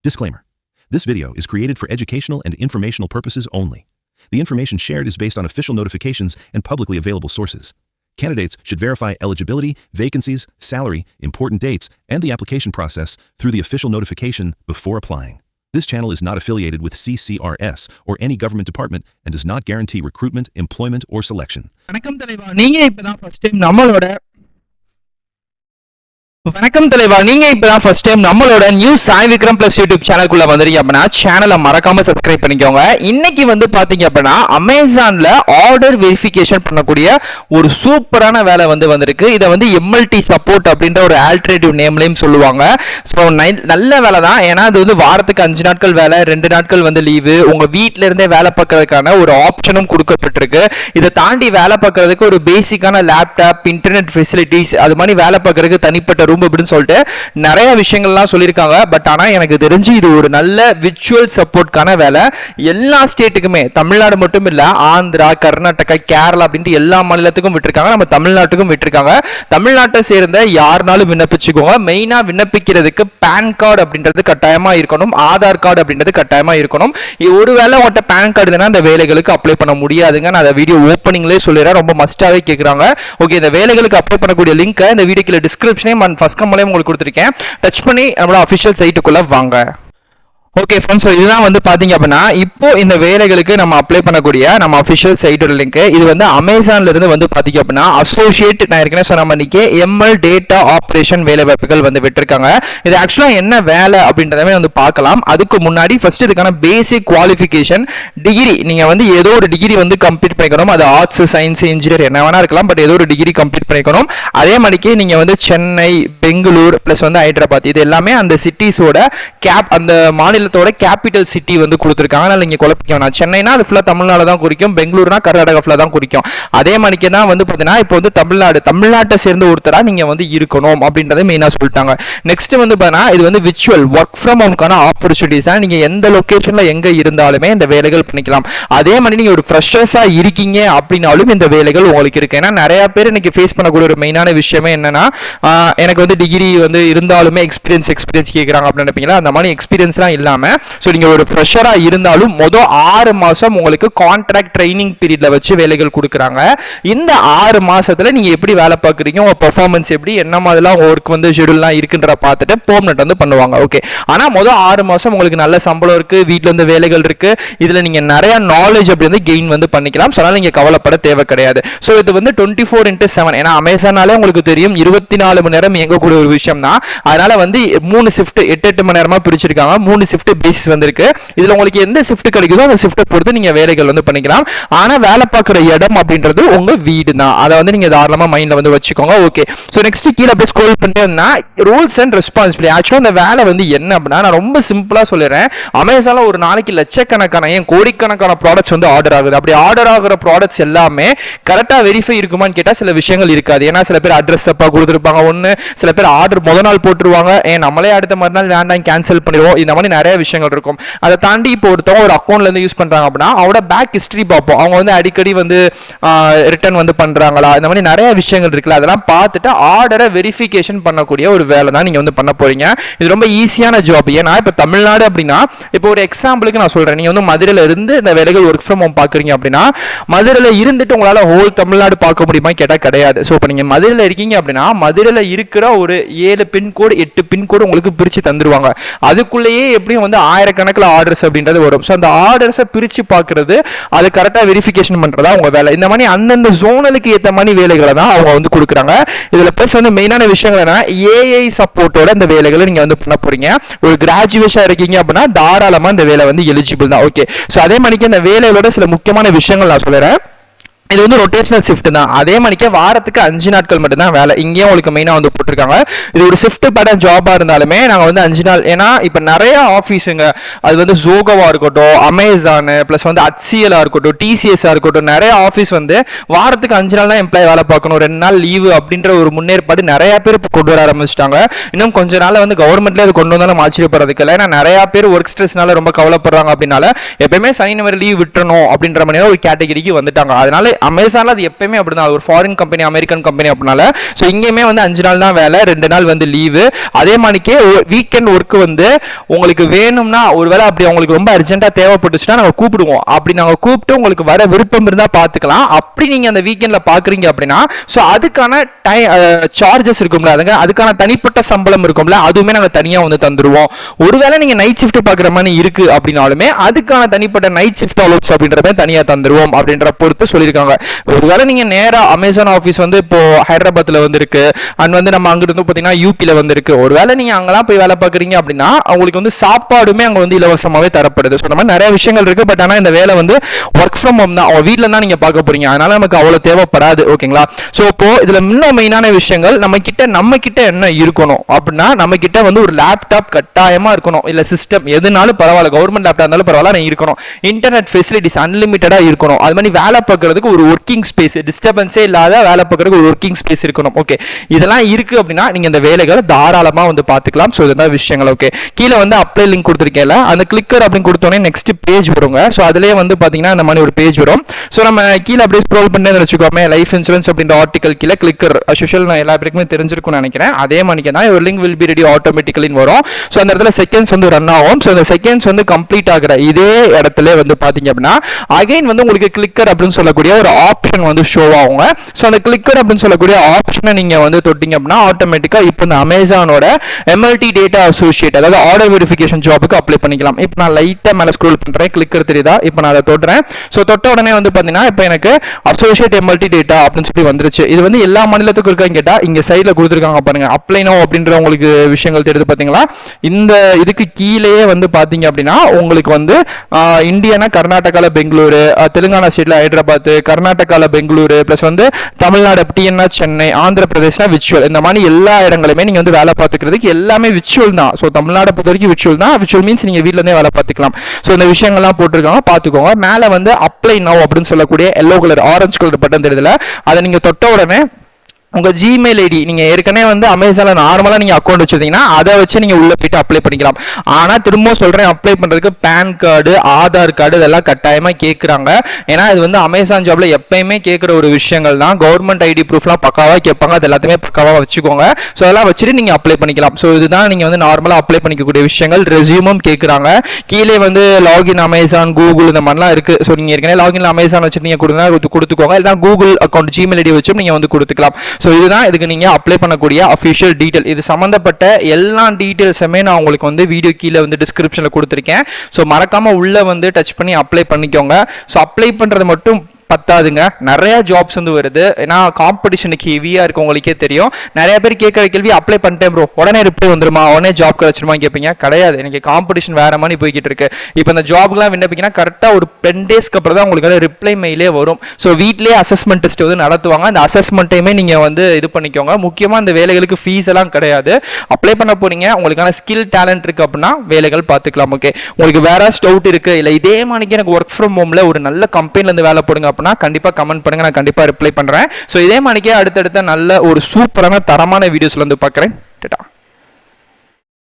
Disclaimer. This video is created for educational and informational purposes only. The information shared is based on official notifications and publicly available sources. Candidates should verify eligibility, vacancies, salary, important dates, and the application process through the official notification before applying. This channel is not affiliated with CCRS or any government department and does not guarantee recruitment, employment, or selection. வணக்கம் தலைவா, நீங்க இப்பதான் first time நம்மளோட new Sai Vikram plus YouTube சேனலுக்குள்ள வந்திருக்கீங்க அப்படின்னா சேனலை மறக்காம சப்ஸ்கிரைப் பண்ணிக்கோங்க. இன்னைக்கு வந்து பாத்தீங்க அப்படின்னா அமேசான்ல ஆர்டர் வெரிஃபிகேஷன் பண்ணக்கூடிய ஒரு சூப்பரான வேலை வந்திருக்கு. இதை வந்து எம்எல்டி சப்போர்ட் அப்படின்ற ஒரு ஆல்டர்னேட்டிவ் நேம்லயும் சொல்லுவாங்க. ஸோ நல்ல வேலை தான். ஏன்னா அது வந்து வாரத்துக்கு 5 நாட்கள் வேலை, 2 நாட்கள் வந்து லீவு. உங்க வீட்டுல இருந்தே வேலை பார்க்கறதுக்கான ஒரு ஆப்ஷனும் கொடுக்கப்பட்டிருக்கு. இதை தாண்டி வேலை பார்க்கறதுக்கு ஒரு பேசிக்கான லேப்டாப், இன்டர்நெட் ஃபெசிலிட்டிஸ், அது மாதிரி வேலை பார்க்கறதுக்கு தனிப்பட்ட ரூம் அப்படின்னு சொல்லிட்டு நிறைய விஷயங்கள்லாம் சொல்லியிருக்காங்க. பட் ஆனா எனக்கு தெரிஞ்சு இது ஒரு நல்ல விர்ச்சுவல் சப்போர்ட்கான வேலை. எல்லா ஸ்டேட்டுக்குமே, தமிழ்நாடு மட்டும் இல்ல, ஆந்திரா, கர்நாடகா, கேரளா அப்படின்ட்டு எல்லா மாநிலத்துக்கும் விட்டுருக்காங்க. நம்ம தமிழ்நாட்டுக்கும் விட்டுருக்காங்க. தமிழ்நாட்டை சேர்ந்த யாருனாலும் விண்ணப்பிச்சுக்கோங்க. மெயினா விண்ணப்பிக்கிறதுக்கு பேன் கார்டு அப்படின்றது கட்டாயமா இருக்கணும், ஆதார் கார்டு அப்படின்றது கட்டாயமா இருக்கணும். ஒருவேளை உங்கள்கிட்ட பேன் கார்டு இல்லைன்னா அந்த வேலைகளுக்கு அப்ளை பண்ண முடியாதுங்க. நான் அந்த வீடியோ ஓப்பனிங்லேயே சொல்லிடுறேன். ரொம்ப மஸ்டாவே கேட்குறாங்க. ஓகே, இந்த வேலைகளுக்கு அப்ளை பண்ணக்கூடிய லிங்க் இந்த வீடியோக்குள்ள டிஸ்கிரிப்ஷனே ஃபர்ஸ்ட் கம்மலே உங்களுக்கு கொடுத்துருக்கேன். டச் பண்ணி நம்மளோட அஃபிஷியல் சைட்டுக்குள்ள வாங்க. ஓகே ஃப்ரெண்ட்ஸ், இதுதான் வந்து பாத்தீங்க அப்படின்னா இப்போ இந்த வேலைகளுக்கு நம்ம அப்ளை பண்ணக்கூடிய நம்ம அஃபிஷியல் சைட்டோட லிங்க். இது வந்து அமேசான்ல இருந்து வந்து பாத்தீங்க அப்படின்னா அசோசியேட், நான் ஏற்கனவே சொன்ன மாதிரிக்கே எம்எல் டேட்டா ஆபரேஷன் வேலை வாய்ப்புகள் வந்து விட்டுருக்காங்க. இது ஆக்சுவலா என்ன வேலை அப்படின்றதவே வந்து பார்க்கலாம். அதுக்கு முன்னாடி ஃபர்ஸ்ட் இதுக்கான பேசிக் குவாலிஃபிகேஷன் டிகிரி, நீங்க வந்து ஏதோ ஒரு டிகிரி வந்து கம்ப்ளீட் பண்ணிக்கணும். அது ஆர்ட்ஸ், சயின்ஸ், இன்ஜினியர் என்ன வேணா இருக்கலாம். பட் ஏதோ ஒரு டிகிரி கம்ப்ளீட் பண்ணிக்கணும். அதே மாதிரிக்கே நீங்க வந்து சென்னை, பெங்களூர் பிளஸ் வந்து ஹைதராபாத், இது எல்லாமே அந்த சிட்டிஸோட அந்த மாநிலத்தோட கேபிட்டல் சிட்டி வந்து கொடுத்துருக்காங்க. அதனால நீங்க குழப்பிக்க வேணாம். சென்னைனா அது ஃபுல்லா தமிழ்நாடு தான் குறிக்கும், பெங்களூர்னா கர்நாடகா ஃபுல்லா தான் குறிக்கும். அதே மாதிரிக்கே தான் வந்து பாத்தீங்கன்னா இப்போ வந்து தமிழ்நாட்டை சேர்ந்த ஒருத்தரா நீங்க வந்து இருக்கணும் அப்படின்றத மெயினா சொல்லிட்டாங்க. நெக்ஸ்ட் வந்து பாத்தீங்கன்னா இது வந்து விர்ச்சுவல் ஒர்க் ஃப்ரம் ஹோம்கான ஆப்பர்ச்சுனிட்டிஸ். நீங்க எந்த லொகேஷன்ல எங்க இருந்தாலுமே இந்த வேலைகள் பண்ணிக்கலாம். அதே மாதிரி நீங்க ஒரு ஃப்ரெஷர்ஸா இருக்கீங்க அப்படின்னாலும் இந்த வேலைகள் உங்களுக்கு இருக்கு. ஏன்னா நிறைய பேர் இன்னைக்கு ஃபேஸ் பண்ணக்கூடிய ஒரு மெயினான விஷயமே என்னன்னா, எனக்கு வந்து டிகிரி வந்து இருந்தாலுமே எக்ஸ்பீரியன்ஸ் கேட்கறாங்க அப்படின்னு நினைப்பீங்களா? அந்த மாதிரி எக்ஸ்பீரியன்ஸ்லாம் இல்லாம நீங்க ஒரு ஃப்ரெஷரா இருந்தாலும் மொதல் 6 மாசம் உங்களுக்கு கான்ட்ராக்ட் ட்ரைனிங் பீரியட்ல வச்சு வேலைகள் கொடுக்குறாங்க. இந்த 6 மாசத்துல நீங்க எப்படி வேலை பார்க்குறீங்க, உங்க பெர்ஃபார்மன்ஸ் எப்படி, என்ன மாதிரிலாம் ஒர்க் வந்து ஷெட்யூல்லாம் இருக்குன்ற பார்த்துட்டு பெர்மனன்ட் வந்து பண்ணுவாங்க. ஓகே, ஆனா மொதல் 6 மாசம் உங்களுக்கு நல்ல சம்பளம் இருக்கு, வீட்டுல இருந்து வேலைகள் இருக்கு. இதுல நீங்க நிறைய நாலேஜ் அப்படி வந்து கெயின் வந்து பண்ணிக்கலாம். அதனால நீங்க கவலைப்பட தேவை கிடையாது. ஸோ இது வந்து 24/7. ஏன்னா அமேசானாலே உங்களுக்கு தெரியும் 24 மணி நேரம் இயங்கக்கூடிய ஒரு விஷயம் தான். அதனால வந்து 3 ஷிஃப்ட் 8 மணி நேரமா பிரிச்சிருக்காங்க. 3 ஷிஃப்ட் பேசிஸ் வந்திருக்கு. இதுல உங்களுக்கு எந்த ஷிஃப்ட் கிடைக்குதோ அந்த ஷிஃப்ட்டை பொறுத்து நீங்க வேலைகள் வந்து பண்ணிக்கலாம். ஆனா வேலை பார்க்குற இடம் அப்படின்றது உங்க வீடு தான். அதை வந்து நீங்க தாராளமா மைண்ட்ல வந்து வச்சுக்கோங்க. ஓகே, ஸோ நெக்ஸ்ட் கீழே அப்படியே ஸ்க்ரோல் பண்ணிட்டேன்னா ரூல்ஸ் அண்ட் ரெஸ்பான்சிபிலிட்டி. ஆக்சுவலா இந்த வேலை வந்து என்ன அப்படின்னா, நான் ரொம்ப சிம்பிளா சொல்லிடுறேன். அமேசான்ல ஒரு நாளைக்கு லட்சக்கணக்கான, ஏன் கோடிக்கணக்கான ப்ராடக்ட்ஸ் வந்து ஆர்டர் ஆகுது. அப்படி ஆர்டர் ஆகிற ப்ராடக்ட்ஸ் எல்லாமே கரெக்டா வெரிஃபை இருக்குமான்னு கேட்டா சில விஷயங்கள் இருக்காது. ஏன்னா சில பேர் அட்ரஸ் தப்பா கொடுத்துருப்பாங்க. ஒன்னு சில பேர் ஆர்டர் முதல் நாள் போட்டுருவாங்க, நம்மளே அடுத்த மறுநாள் வேண்டாம் கேன்சல் பண்ணிடுவோம். இந்த மாதிரி நிறைய விஷயங்கள் இருக்கும். அதை தாண்டி இப்போ ஒருத்தவங்க ஒரு அக்கௌண்ட்ல இருந்து யூஸ் பண்றாங்க அப்படின்னா அவரோட பேக் ஹிஸ்டரி பார்ப்போம். அவங்க வந்து அடிக்கடி வந்து ரிட்டர்ன் வந்து பண்றாங்களா, இந்த மாதிரி நிறைய விஷயங்கள் இருக்குல்ல, அதெல்லாம் பார்த்துட்டு ஆர்டரை வெரிஃபிகேஷன் பண்ணக்கூடிய ஒரு வேலை தான் நீங்க வந்து பண்ண போறீங்க. இது ரொம்ப ஈஸியான ஜாப். ஏன்னா இப்போ தமிழ்நாடு அப்படின்னா, இப்போ ஒரு எக்ஸாம்பிளுக்கு நான் சொல்றேன், நீங்க வந்து மதுரையில இருந்து இந்த வேலைகள் ஒர்க் ஃப்ரம் ஹோம் பாக்குறீங்க அப்படின்னா, மதுரையில இருந்துட்டு உங்களால ஹோல் தமிழ்நாடு பார்க்க முடியுமா கேட்டா கிடையாது. ஸோ இப்போ நீங்க மதுரையில இருக்கீங்க அப்படின்னா மதுரையில இருக்கிற ஒரு 7 பின்கோடு 8 பின்கோடு உங்களுக்கு பிரிச்சு தந்துருவாங்க. அதுக்குள்ளேயே எப்படியும் வந்து ஆயிரக்கணக்கில் ஆர்டர்ஸ் அப்படின்றது வரும். ஸோ அந்த ஆர்டர்ஸை பிரிச்சு பார்க்கறது, அது கரெக்டாக வெரிஃபிகேஷன் பண்றதா உங்க வேலை. இந்த மாதிரி அந்தந்த ஜோனலுக்கு ஏற்ற மாதிரி வேலைகளை தான் அவங்க வந்து கொடுக்குறாங்க. இதுல பிளஸ் வந்து மெயினான விஷயங்கள் என்ன, ஏஐ சப்போர்ட்டோட இந்த வேலைகளை நீங்க வந்து பண்ண போறீங்க. ஒரு கிராஜுவேஷன் இருக்கீங்க அப்படின்னா தாராளமா இந்த வேலை வந்து எலிஜிபிள் தான். ஓகே, ஸோ அதே மாதிரி இந்த வேலைகளோட சில முக்கியமான விஷயங்கள் நான் சொல்றேன். இது வந்து ரொட்டேஷனல் ஷிஃப்ட் தான். அதே மாதிரிக்கே வாரத்துக்கு 5 நாட்கள் மட்டும் தான் வேலை. இங்கேயும் உங்களுக்கு மெயினா வந்து போட்டிருக்காங்க. இது ஒரு ஷிஃப்ட் பட ஜாபா இருந்தாலுமே நாங்க வந்து 5 நாள், ஏன்னா இப்ப நிறைய ஆபீஸுங்க, அது வந்து ஜோகோவா இருக்கட்டும், அமேசான் பிளஸ் வந்து HCL இருக்கட்டும், TCS இருக்கட்டும், நிறைய ஆபீஸ் வந்து வாரத்துக்கு 5 நாள் தான் எம்ப்ளாய் வேலை பார்க்கணும், 2 நாள் லீவு அப்படின்ற ஒரு முன்னேற்பாடு நிறைய பேர் கொண்டு வர ஆரம்பிச்சிட்டாங்க. இன்னும் கொஞ்ச நாள் வந்து கவர்மெண்ட்ல அது கொண்டு வந்தாலும் ஆச்சரியப்படுறதுக்கு இல்லை. ஏன்னா நிறைய பேர் ஒர்க் ஸ்ட்ரெஸ்னால ரொம்ப கவலைப்படுறாங்க. அப்படின்னால எப்பயுமே சனி ஞாயிறு லீவ் விட்டுறணும் அப்படின்ற மாதிரி ஒரு கேட்டகரிக்கு வந்துட்டாங்க. அதனால அமேசான்ல அது எப்பயுமே அப்படிதான், ஒரு ஃபாரின் கம்பெனி, அமெரிக்கன் கம்பெனி அப்படினால. ஸோ இங்கேயுமே வந்து 5 நாள் தான் வேலை, 2 நாள் வந்து லீவு. அதே மாதிரிக்கே வீக்கெண்ட் ஒர்க் வந்து உங்களுக்கு வேணும்னா, ஒருவேளை அப்படி உங்களுக்கு ரொம்ப அர்ஜென்ட்டா தேவைப்பட்டுச்சுன்னா நாங்கள் கூப்பிடுவோம். அப்படி நாங்கள் கூப்பிட்டு உங்களுக்கு வர விருப்பம் இருந்தால் பார்த்துக்கலாம். அப்படி நீங்கள் அந்த வீக்கெண்டில் பார்க்குறீங்க அப்படின்னா, ஸோ அதுக்கான சார்ஜஸ் இருக்கும்ல, அதுக்கான தனிப்பட்ட சம்பளம் இருக்கும்ல, அதுவுமே நாங்கள் தனியாக வந்து தந்துடுவோம். ஒருவேளை நீங்கள் நைட் ஷிஃப்ட் பார்க்குற மாதிரி இருக்கு அப்படின்னாலுமே அதுக்கான தனிப்பட்ட நைட் ஷிஃப்ட் அலோட்ஸ் அப்படின்றத தனியாக தந்துடுவோம் அப்படின்ற பொறுத்து சொல்லியிருக்காங்க. ஒருவேளை நீங்கள் நேராக அமேசான் ஆஃபீஸ் வந்து இப்போ ஹைதராபாத்தில் வந்து இருக்கு, அண்ட் வந்து நம்ம அங்கிட்டு பார்த்தீங்கன்னா யூபியில் வந்து இருக்கு. ஒருவேளை நீங்கள் அங்கெல்லாம் போய் வேலை பார்க்குறீங்க அப்படின்னா அவங்களுக்கு வந்து சாப்பாடுமே அங்கே வந்து இலவசமாகவே தரப்படுது. ஸோ நம்ம நிறைய விஷயங்கள் இருக்கு. பட் ஆனால் இந்த வேலை வந்து ஒர்க் ஃப்ரம் ஹோம் தான், அவங்க வீட்டில் தான் நீங்கள் பார்க்க போறீங்க. அதனால நமக்கு அவ்வளோ தேவைப்படாது. ஓகேங்களா? ஸோ இப்போ இதில் இன்னும் மெயினான விஷயங்கள், நம்ம கிட்ட என்ன இருக்கணும் அப்படின்னா, நம்ம கிட்ட வந்து ஒரு லேப்டாப் கட்டாயமா இருக்கணும். இல்ல சிஸ்டம் எதுனாலும் பரவாயில்ல, கவர்மெண்ட் லேப்டாப் இருந்தாலும் பரவாயில்ல இருக்கணும். இன்டர்நெட் ஃபெசிலிட்டிஸ் அன்லிமிட்டடா இருக்கணும். அது மாதிரி வேலை பார்க்கறதுக்கு ஒரு ஒர்க்கிங் ஸ்பேஸ், டிஸ்டர்பன்ஸே இல்லாத வேலை பார்க்கறதுக்கு ஒரு ஒர்க்கிங் ஸ்பேஸ் இருக்கணும். ஓகே, இதெல்லாம் இருக்கு அப்படின்னா நீங்க இந்த வேலைகளை தாராளமா வந்து பார்த்துக்கலாம். ஸோ இதுதான் விஷயங்கள். ஓகே, கீழே வந்து அப்ளை லிங்க் கொடுத்துருக்கேன்ல, அந்த கிளிக்கர் அப்படின்னு கொடுத்தோன்னே நெக்ஸ்ட் பேஜ் வருங்க. ஸோ அதுலேயே வந்து பார்த்தீங்கன்னா இந்த மாதிரி ஒரு பேஜ் வரும். ஸோ நம்ம கீழே அப்படியே ஸ்க்ரோல் பண்ணி வச்சுக்கோமே, லைஃப் இன்சூரன்ஸ் அப்படின்ற ஆர்டிகல் கீழே கிளிக்கர் அசோஷியல் நான் எல்லா பேருக்குமே தெரிஞ்சிருக்கும்னு நினைக்கிறேன். அதே மாதிரி தான் ஒரு link will be ready automatically வரும். ஸோ அந்த இடத்துல செகண்ட்ஸ் வந்து ரன் ஆகும். ஸோ அந்த செகண்ட்ஸ் வந்து கம்ப்ளீட் ஆகிற இதே இடத்துல வந்து பார்த்தீங்க அப்படின்னா அகைன் வந்து உங்களுக்கு கிளிக்கர் அப்படின்னு சொல்லக்கூடிய ஒரு ஆப்ஷன் வந்து ஷோ ஆகுங்க. ஸோ அந்த கிளிக்கர் அப்படின்னு சொல்லக்கூடிய ஆப்ஷனை நீங்க வந்து தொட்டிங்க அப்படின்னா ஆட்டோமேட்டிக்கா இப்போ இந்த அமேசானோட எம்எல்டி டேட்டா அசோசியேட், அதாவது ஆர்டர் வெரிஃபிகேஷன் ஜாபுக்கு அப்ளை பண்ணிக்கலாம். இப்போ நான் லைட்டா மேலே ஸ்க்ரோல் பண்றேன், கிளிக்கர் தெரியுதா? இப்போ நான் அதை தொடுறேன். ஸோ தொட்ட உடனே வந்து பார்த்தீங்கன்னா இப்போ எனக்கு அசோசியேட் எம்எல்டி டேட்டா அப்படின்னு சொல்லி வந்துருச்சு. இது வந்து எல்லா மாநிலத்துக்கும் இருக்கான்னு கேட்டா இங்க சைட்ல கொடுத்துருக்காங்க பாருங்க, அப்ளை நோ அப்படின்ற உங்களுக்கு விஷயங்கள் தெரியுது பாத்தீங்களா? இந்த இதுக்கு கீழேயே வந்து பாத்தீங்க அப்படின்னா உங்களுக்கு வந்து இந்தியானா கர்நாடகால பெங்களூரு, தெலுங்கானா ஸ்டேட்ல ஹைதராபாத், கர்நாடகால பெங்களூரு, பிளஸ் வந்து தமிழ்நாடு அப்படின்னா சென்னை, ஆந்திர பிரதேஷ்னா விச்சுவல், இந்த மாதிரி எல்லா இடங்களுமே நீங்க வந்து வேலை பார்த்துக்கிறதுக்கு எல்லாமே விச்சுவல் தான். ஸோ தமிழ்நாடு பொறுத்த வரைக்கும் விச்சுவல் தான். விச்சுவல் மீன்ஸ் நீங்க வீட்ல இருந்தே வேலை பார்த்துக்கலாம். ஸோ இந்த விஷயங்கள்லாம் போட்டிருக்காங்க, பார்த்துக்கோங்க. மேல வந்து அப்ளை நவ் அப்படின்னு சொல்லக்கூடிய yellow colour orange colour button தெரியுதுல, அதை நீங்க தொட்ட உடனே உங்க ஜிமெயில் ஐடி, நீங்க ஏற்கனவே வந்து அமேசான்ல நார்மலா நீங்க அக்கௌண்ட் வச்சிருந்தீங்கன்னா அதை வச்சு நீங்க உள்ள போயிட்டு அப்ளை பண்ணிக்கலாம். ஆனா திரும்ப சொல்றேன், அப்ளை பண்றதுக்கு பேன் கார்டு, ஆதார் கார்டு இதெல்லாம் கட்டாயமா கேட்கறாங்க. ஏன்னா இது வந்து அமேசான் ஜாப்ல எப்பயுமே கேட்கிற ஒரு விஷயங்கள் தான். கவர்மெண்ட் ஐடி ப்ரூஃப்லாம் பக்காவா கேட்பாங்க, அது எல்லாத்தையுமே பக்காவா வச்சுக்கோங்க. ஸோ அதெல்லாம் வச்சுட்டு நீங்க அப்ளை பண்ணிக்கலாம். ஸோ இதுதான் நீங்க வந்து நார்மலா அப்ளை பண்ணிக்கக்கூடிய விஷயங்கள். ரெஸ்யூமும் கேட்கறாங்க. கீழே வந்து லாகின் அமேசான், கூகுள் இந்த மாதிரிலாம் இருக்கு. ஸோ நீங்க ஏற்கனவே லாகின் அமேசான் வச்சு நீங்க கொடுத்துக்கோங்க. இல்லைன்னா கூகுள் அக்கௌண்ட் ஜிமெயில் ஐடி வச்சும் நீங்க வந்து கொடுத்துக்கலாம். ஸோ இதுதான் இதுக்கு நீங்க அப்ளை பண்ணக்கூடிய அஃபிஷியல் டீடைல். இது சம்பந்தப்பட்ட எல்லா டீடைல்ஸுமே நான் உங்களுக்கு வந்து வீடியோ கீழே வந்து டிஸ்கிரிப்ஷன்ல கொடுத்துருக்கேன். ஸோ மறக்காம உள்ள வந்து டச் பண்ணி அப்ளை பண்ணிக்கோங்க. ஸோ அப்ளை பண்றது மட்டும் பத்தாதுங்க, நிறைய ஜாப்ஸ் வந்து வருது. ஏன்னா காம்படிஷனுக்கு ஹெவியா இருக்கு, உங்களுக்கே தெரியும். நிறைய பேர் கேட்கற கேள்வி, அப்ளை பண்ணிட்டேன் ப்ரோ, உடனே ரிப்ளை வந்துருமா, உடனே ஜாப் கிடைச்சிருமா கேட்பீங்க. கிடையாது, எனக்கு காம்படிஷன் வேற மாதிரி போய்கிட்டு இருக்கு. இப்போ இந்த ஜாப்லாம் விண்ணப்பிங்கன்னா கரெக்டாக ஒரு 10 டேஸ்க்கு அப்புறம் தான் உங்களுக்கு ரிப்ளை மெயிலே வரும். ஸோ வீட்லேயே அசஸ்மெண்ட் டெஸ்ட் வந்து நடத்துவாங்க. அந்த அசஸ்மெண்ட்டையுமே நீங்க வந்து இது பண்ணிக்கோங்க. முக்கியமாக இந்த வேலைகளுக்கு ஃபீஸ் எல்லாம் கிடையாது. அப்ளை பண்ண போறீங்க, உங்களுக்கான ஸ்கில் டேலண்ட் இருக்கு அப்படின்னா வேலைகள் பார்த்துக்கலாம். ஓகே, உங்களுக்கு வேற டவுட் இருக்கு, இல்லை இதே மாதிரி எனக்கு ஒர்க் ஃப்ரம் ஹோம்ல ஒரு நல்ல கம்பெனில இருந்து வேலை போடுங்க கண்டிப்பா கமெண்ட் பண்ணுங்க, நான் கண்டிப்பா ரிப்ளை பண்றேன். சோ இதே மாதிரிக்கே அடுத்தடுத்த நல்ல ஒரு சூப்பரான தரமான வீடியோஸ்ல வந்து பார்க்கறேன்.